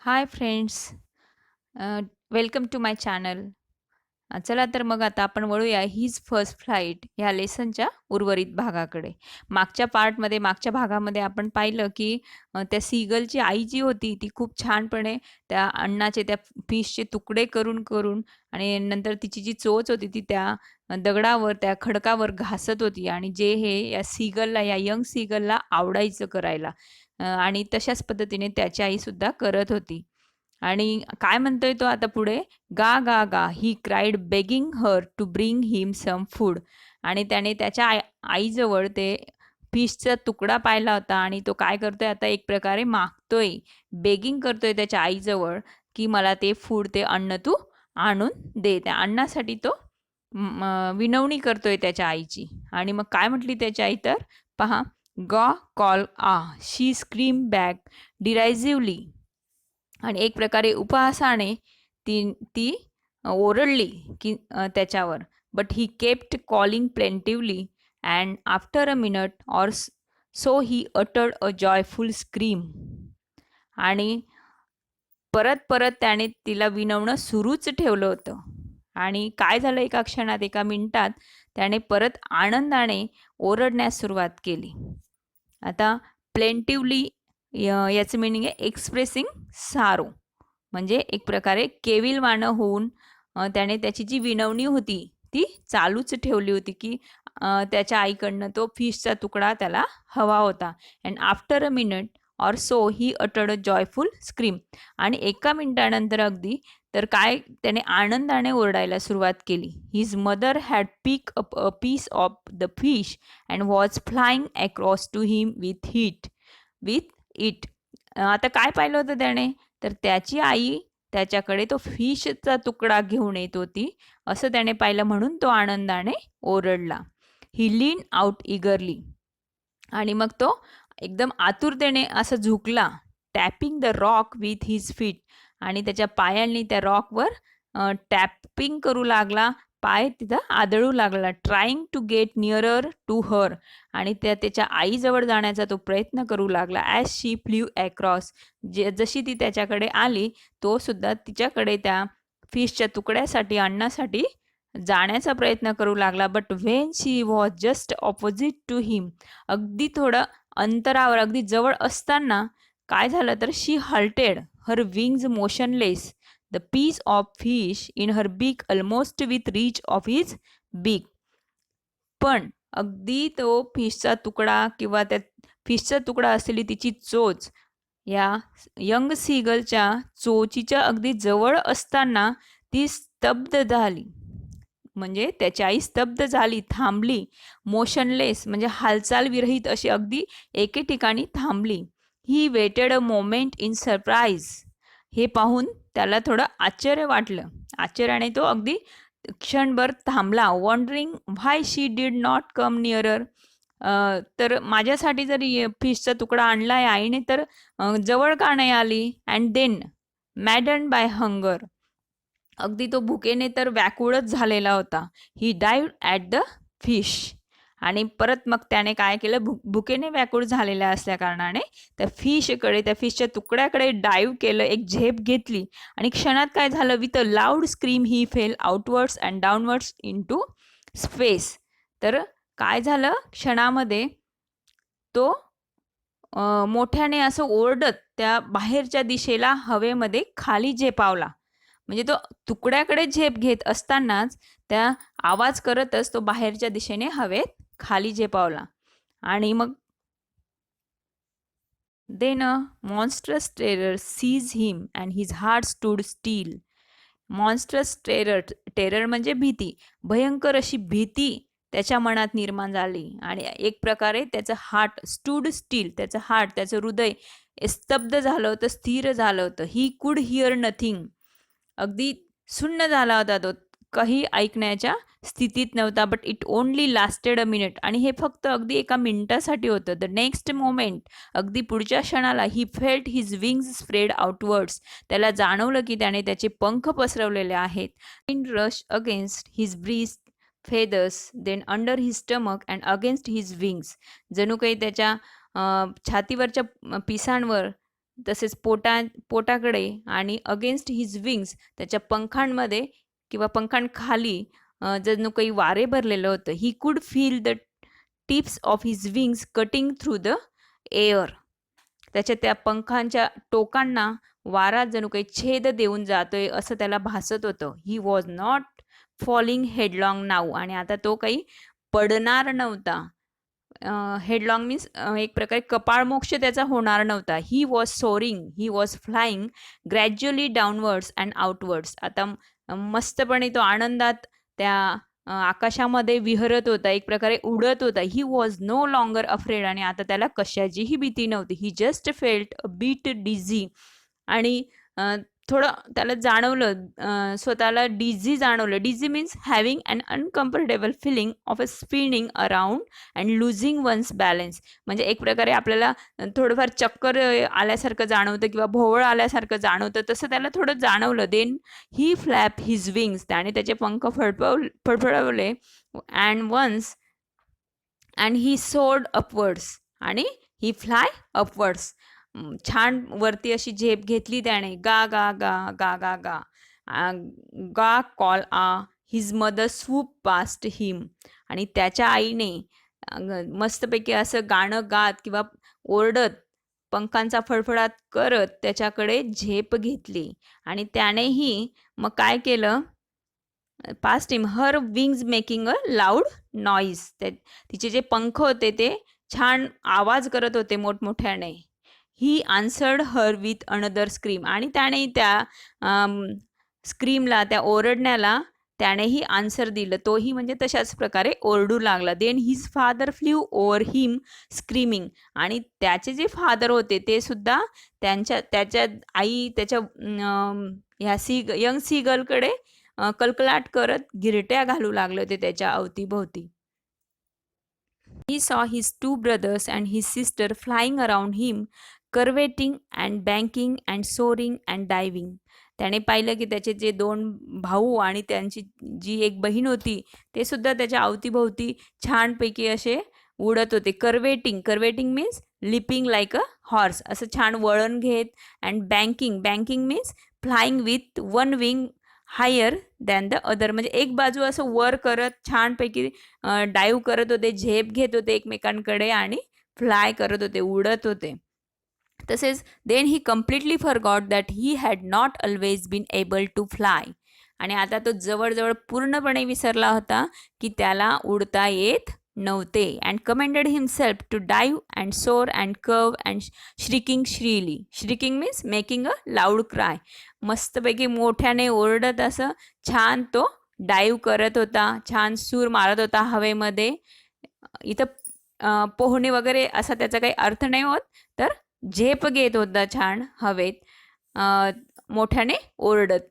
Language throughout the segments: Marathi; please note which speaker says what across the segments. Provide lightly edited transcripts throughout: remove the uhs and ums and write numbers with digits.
Speaker 1: High friends, welcome to my channel. चला तर मग आता आपण वळूया हीज फर्स्ट फ्लाईट ह्या लेसनच्या उर्वरित भागाकडे. मागच्या भागामध्ये आपण पाहिलं की त्या सीगलची आई जी होती ती खूप छानपणे त्या अन्नाचे त्या फिशचे तुकडे करून करून आणि नंतर तिची जी चोच होती ती त्या दगडावर त्या खडकावर घासत होती आणि जे हे या सीगलला या यंग सीगलला आवडायचं करायला. आणि तशाच पद्धतीने त्याची आईसुद्धा करत होती. आणि काय म्हणतोय तो आता पुढे, गा गा गा he cried begging her to bring him some food. आणि त्याने त्याच्या आईजवळ ते फिशचा तुकडा पाहिला होता आणि तो काय करतोय आता एक प्रकारे मागतोय, बेगिंग करतोय त्याच्या आईजवळ की मला ते फूड, ते अन्न तू आणून दे. त्या अन्नासाठी तो विनवणी करतोय त्याच्या आईची. आणि मग काय म्हटली त्याची आई तर पहा, गा कॉल आ शी स्क्रीम बॅक डिरायझिव्हली. आणि एक प्रकारे उपहासाने ती ती ओरडली की त्याच्यावर. But he kept calling plaintively and after a minute or so he uttered a joyful scream. आणि परत परत त्याने तिला विनवणं सुरूच ठेवलं होतं. आणि काय झालं, एका क्षणात, एका मिनिटात त्याने परत आनंदाने ओरडण्यास सुरुवात केली. आता प्लेंटिवली याचं मिनिंग आहे एक्सप्रेसिंग सारो, म्हणजे एक प्रकारे केविलवाणं होऊन त्याने त्याची जी विनवणी होती ती चालूच ठेवली होती की त्याच्या आईकडनं तो फिशचा तुकडा त्याला हवा होता. And after a minute or so he uttered a joyful scream. आणि एका मिनिटानंतर अगदी तर काय त्याने आनंदाने ओरडायला सुरुवात केली. His mother had pick up a piece of the fish and was flying across to him with it. आता काय पाहिलं होतं त्याने, तर त्याची आई त्याच्याकडे तो फिशचा तुकडा घेऊन येत होती असं त्याने पाहिलं, म्हणून तो आनंदाने ओरडला. ही लीन आउट इगरली. आणि मग तो एकदम आतुरतेने असं झुकला, tapping the rock with his feet. आणि त्याच्या पायांनी त्या रॉकवर टॅपिंग करू लागला, पाय तिथं आदळू लागला. Trying to get nearer to her. आणि त्याच्या आईजवळ जाण्याचा तो प्रयत्न करू लागला. As she flew across. जशी ती त्याच्याकडे आली, तो सुद्धा तिच्याकडे त्या फिशच्या तुकड्यासाठी, अन्नासाठी जाण्याचा प्रयत्न करू लागला. But when she was just opposite to him, अगदी थोडं अंतरावर, अगदी जवळ असताना काय झालं तर she halted, her wings motionless, the piece of fish in her beak almost with reach of his beak. पण अगदी तो फिशचा तुकडा किंवा त्या फिशचा तुकडा असलेली तिची चोच या यंग सीगलच्या चोचीच्या अगदी जवळ असताना ती स्तब्ध झाली. म्हणजे त्याची आई स्तब्ध झाली, थांबली. मोशनलेस म्हणजे हालचाल विरहित अशी अगदी एके ठिकाणी थांबली. He waited a moment in surprise. हे पाहून त्याला थोडं आश्चर्य वाटलं. आश्चर्याने तो अगदी क्षणभर थांबला. Wondering why she did not come nearer. तर माझ्यासाठी जर फिशचा तुकडा आणलाय आईने, तर जवळ का नाही आली. And then madden by hunger. अगदी तो भुकेने तर व्याकुळच झालेला होता. He dive at the fish. आणि परत मग त्याने काय केलं, भुकेने व्याकुळ झालेल्या असल्या कारणाने त्या फिशकडे, त्या फिशच्या तुकड्याकडे डाईव्ह केलं, एक झेप घेतली. आणि क्षणात काय झालं, with a loud scream he fell outwards and downwards into space. तर काय झालं, क्षणामध्ये तो मोठ्याने असं ओरडत त्या बाहेरच्या दिशेला हवेमध्ये खाली झेपावला. म्हणजे तो तुकड्याकडे झेप घेत असतानाच त्या आवाज करतच तो बाहेरच्या दिशेने हवेत खाली झेपावला. आणि मग then a monstrous terror seize him and his heart stood still. Monstrous terror, terror म्हणजे भीती, भयंकर अशी भीती त्याच्या मनात निर्माण झाली. आणि एक प्रकारे त्याचं हार्ट स्टूड स्टील, त्याचं हार्ट, त्याचं हृदय स्तब्ध झालं होतं, स्थिर झालं होतं. He could here nothing. अगदी सुन्न झाला होता तो, काही ऐकण्याच्या स्थितीत नव्हता. But it only lasted a minute. आणि हे फक्त अगदी एका मिनिटासाठी होतं. द नेक्स्ट मोमेंट, अगदी पुढच्या क्षणाला, he felt his wings spread outwards. त्याला जाणवलं की त्याने त्याचे पंख पसरवलेले आहेत. In rush against his breast feathers, then under his stomach and against his wings. जणू काही त्याच्या छातीवरच्या पिसांवर तसेच पोटाकडे आणि अगेन्स्ट हिज विंग्स, त्याच्या पंखांमध्ये किंवा पंखांखाली जणू काही वारे भरलेलं होतं. He could feel the tips of his wings cutting through the air. त्याच्या त्या पंखांच्या टोकांना वारा जणू काही छेद देऊन जातोय असं त्याला भासत होतं. He was not falling headlong now, आणि आता तो काही पडणार नव्हता. हेडलॉंग मीन्स एक प्रकारे कपाळमोक्ष त्याचा होणार नव्हता. He was soaring, he was flying gradually downwards and outwards. आता मस्तपणे तो आनंदात त्या आकाशामध्ये विहरत होता, एक प्रकारे उडत होता. He was no longer afraid, आणि आता त्याला कशाचीही भीती नव्हती. He just felt a bit dizzy, आणि थोडं त्याला जाणवलं, स्वतःला डिझी जाणवलं. Dizzy means having an uncomfortable feeling of a spinning around and losing one's balance. म्हणजे एक प्रकारे आपल्याला थोडंफार चक्कर आल्यासारखं जाणवतं किंवा भोवळ आल्यासारखं जाणवतं, तसं त्याला थोडं जाणवलं. Then he flap his wings, त्याने त्याचे पंख फडफडवले. अँड ही सोर्ड अपवर्ड्स, आणि ही फ्लाय अपवर्ड्स. छान वरती अशी झेप घेतली त्याने. गा गा गा गा गा गा गा कॉल आ हिज मदर स्वूप पास्ट हिम. आणि त्याच्या आईने मस्तपैकी असं गाणं गात किंवा ओरडत, पंखांचा फडफडाट करत त्याच्याकडे झेप घेतली. आणि त्यानेही मग काय केलं, past him, her wings making a loud noise. तिचे जे पंख होते ते छान आवाज करत होते मोठमोठ्याने. He answered her with another scream, आणि त्याने त्या स्क्रीमला, त्या ओरडण्याला त्यानेही आन्सर दिलं. तोही म्हणजे तशाच प्रकारे ओरडू लागला. Then his father flew over him screaming, आणि त्याचे जे फादर होते ते सुद्धा त्याच्या आई, त्याच्या ह्या यंग सीगलकडे कलकलाट करत गिरट्या घालू लागले होते त्याच्या अवतीभोवती. He saw his two brothers and his sister flying around him, curveting and banking and soaring and diving. त्याने पाहिलं की त्याचे जे 2 भाऊ आणि त्यांची जी एक बहीण होती ते सुद्धा त्याच्या अवतीभोवती छानपैकी असे उडत होते. Curveting means leaping like a horse, असं छान वळण घेत. And banking means flying with one wing higher than the other, म्हणजे एक बाजू असं वर करत छानपैकी डाईव्ह करत होते, झेप घेत होते एकमेकांकडे आणि फ्लाय करत होते, उडत होते. तसेच then he completely forgot that he had not always been able to fly. आणि आता तो जवळजवळ पूर्णपणे विसरला होता की त्याला उडता येत नव्हते. And commended himself to dive and soar and curve and shrieking shrilly. Shrieking means making a loud cry. मस्तपैकी मोठ्याने ओरडत असं छान तो डाईव्ह करत होता, छान सूर मारत होता हवेमध्ये. इथं पोहणे वगैरे असा त्याचा काही अर्थ नाही होत, तर झेप घेत होता छान हवेत, मोठ्याने ओरडत.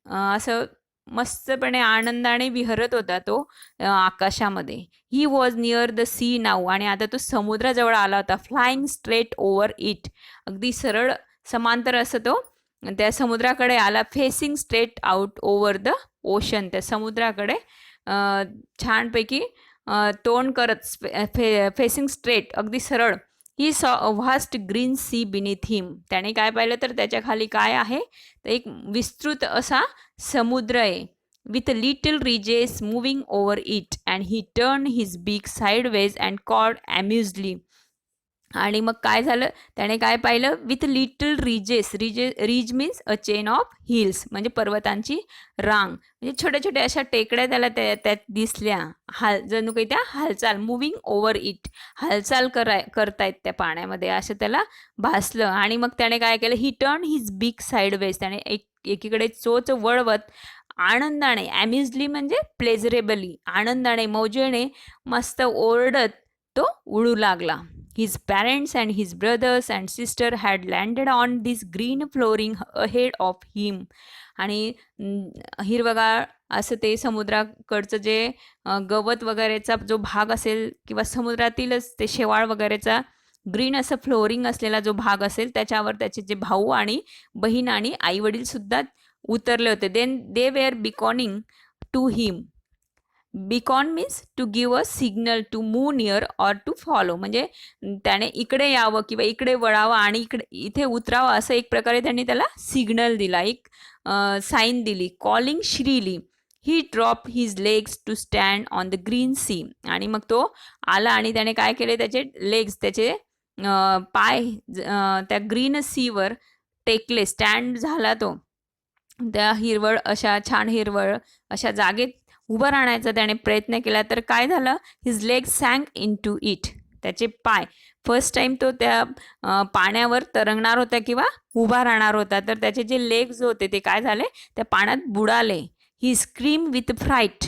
Speaker 1: असं मस्तपणे आनंदाने विहरत होता तो आकाशामध्ये. He was near the sea now, आणि आता तो समुद्राजवळ आला होता. फ्लाइंग स्ट्रेट ओव्हर इट, अगदी सरळ समांतर असं तो त्या समुद्राकडे आला. Facing straight out over the ocean, त्या समुद्राकडे छानपैकी तोंड करत, फेसिंग स्ट्रेट, अगदी सरळ. He saw a vast green sea beneath him. त्याने काय पाहिलं तर त्याच्या खाली काय आहे, तर एक विस्तृत असा समुद्र आहे. With little ridges moving over it, and he turn his बीक साईडवेज अँड कॉड अम्युजली. आणि मग काय झालं, त्याने काय पाहिलं, with little ridge means a chain of hills, म्हणजे पर्वतांची रांग, म्हणजे छोट्या छोट्या अशा टेकड्या त्याला त्यात दिसल्या. जणू काही त्या हालचाल, मूविंग ओव्हर इट, हालचाल करतायत त्या पाण्यामध्ये, असं त्याला भासलं. आणि मग त्याने काय केलं, ही टर्न हिज बिग साईडवेज, त्याने एकीकडे चोच वळवत आनंदाने, अम्युजली म्हणजे प्लेजरेबली, आनंदाने मौजेने मस्त ओरडत तो उडू लागला. His parents and his brothers and sister had landed on this green flooring ahead of him. आणि हिरवगाळ असं ते समुद्राकडचं जे गवत वगैरेचा जो भाग असेल किंवा समुद्रातीलच ते शेवाळ वगैरेचा ग्रीन असं फ्लोरिंग असलेला जो भाग असेल त्याच्यावर त्याचे जे भाऊ आणि बहीण आणि आईवडील सुद्धा उतरले होते. Then they were beckoning to him. Beckon means to give a signal to move near or to follow, म्हणजे त्याने इकडे यावं किंवा इकडे वळावं आणि इथे उतरावं असं एक प्रकारे त्यांनी त्याला सिग्नल दिला, एक साईन दिली. Calling shrilly he dropped his legs to stand on the green sea, आणि मग तो आला आणि त्याने काय केले, त्याचे लेग्स, त्याचे पाय त्या ग्रीन सीवर टेकले, स्टँड झाला तो त्या हिरवळ अशा छान हिरवळ अशा जागेत उभं राहण्याचा त्याने प्रयत्न केला. तर काय झालं, his leg sank into it, त्याचे पाय फर्स्ट टाइम तो त्या पाण्यावर तरंगणार होता किंवा उभा राहणार होता, तर त्याचे जे लेग्स होते ते काय झाले, त्या पाण्यात बुडाले. ही स्क्रीम विथ फ्राईट,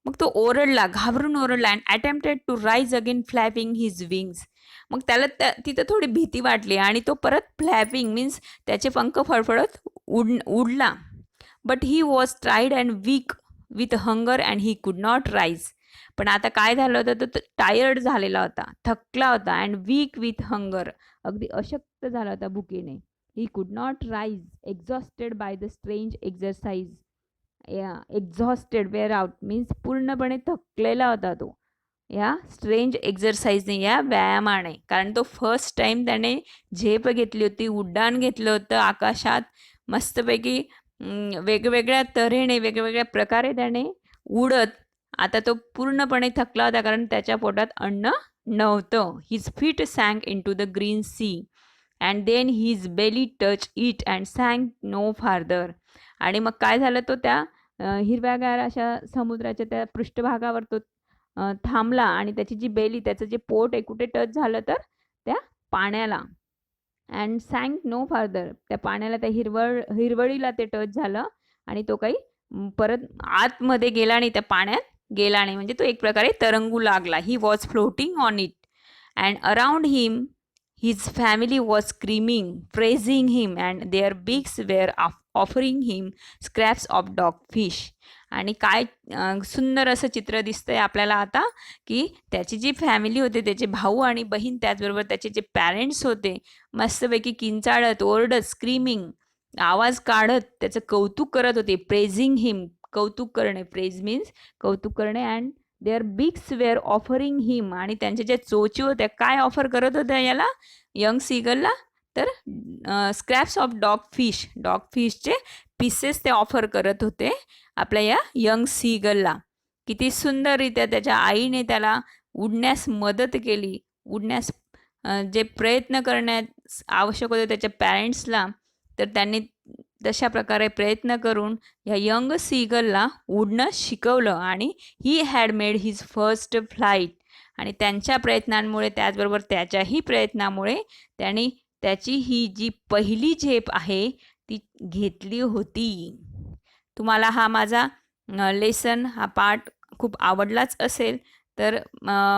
Speaker 1: मग तो ओरडला, घाबरून ओरडला. And attempted to rise again flapping his wings, मग त्याला तिथं थोडी भीती वाटली आणि तो परत फ्लॅपिंग मीन्स त्याचे पंख फडफडत उडला. But he was tried and weak with hunger and he could not rise, पण आता काय झालं होतं, तो टायर्ड झालेला होता, थकला होता. अँड वीक विथ हंगर, अगदी अशक्त झाला होता भुकेने. He could not rise, exhausted by the strange exercise. Exhausted, wear out means पूर्णपणे थकलेला होता तो या स्ट्रेंज एक्झरसाइजने, या व्यायामाने. कारण तो फर्स्ट टाइम त्याने झेप घेतली होती, उड्डाण घेतलं होतं आकाशात मस्तपैकी, वेगवेगळ्या तऱ्हेने वेगवेगळ्या प्रकारे त्याने उडत. आता तो पूर्णपणे थकला होता कारण त्याच्या पोटात अन्न नव्हतं. His feet sank into the green sea and then his belly touch it and sank no farther. आणि मग काय झालं, तो त्या हिरव्यागार अशा समुद्राच्या त्या पृष्ठभागावर तो थांबला आणि त्याची जी बेली, त्याचं जे पोट आहे कुठे टच झालं, तर त्या पाण्याला. अँड सँक नो फार्दर, त्या पाण्याला, त्या हिरवळीला ते टच झालं आणि तो काही परत आतमध्ये गेला नाही, त्या पाण्यात गेला नाही, म्हणजे तो एक प्रकारे तरंगू लागला. He was floating on it and around him his family was screaming praising him and their beaks were offering him scraps of dogfish. आणि काय सुंदर असं चित्र दिसतंय आपल्याला आता, की त्याची जी फॅमिली होते, त्याचे भाऊ आणि बहीण, त्याचबरोबर त्याचे जे पॅरेंट्स होते, मस्तपैकी किंचाळत ओरडत स्क्रीमिंग आवाज काढत त्याचं कौतुक करत होते. प्रेझिंग हिम, कौतुक करणे, प्रेज मीन्स कौतुक करणे. And their beaks were offering हिम, आणि त्यांच्या ज्या चोची होत्या काय ऑफर करत होत्या याला, यंग सीगलला, तर स्क्रॅप्स ऑफ डॉग फिश, डॉग फिशचे पीसेस ते ऑफर करत होते आपल्या या यंग सीगलला. किती सुंदररित्या त्याच्या आईने त्याला उडण्यास मदत केली, उडण्यास जे प्रयत्न करण्यास आवश्यक होते त्याच्या पॅरेंट्सला, तर त्यांनी तशा प्रकारे प्रयत्न करून ह्या यंग सीगलला उडणं शिकवलं. आणि he had made his first flight, आणि त्यांच्या प्रयत्नांमुळे, त्याचबरोबर त्याच्याही प्रयत्नामुळे त्यांनी त्याची ही जी पहिली झेप आहे ती घेतली होती. तुम्हाला हा माझा लेसन, हा पाठ खूप आवडलाच असेल, तर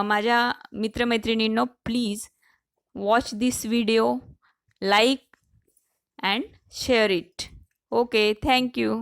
Speaker 1: माझ्या मित्रमैत्रिणींनो, please watch this video, like and share it. Okay, thank you.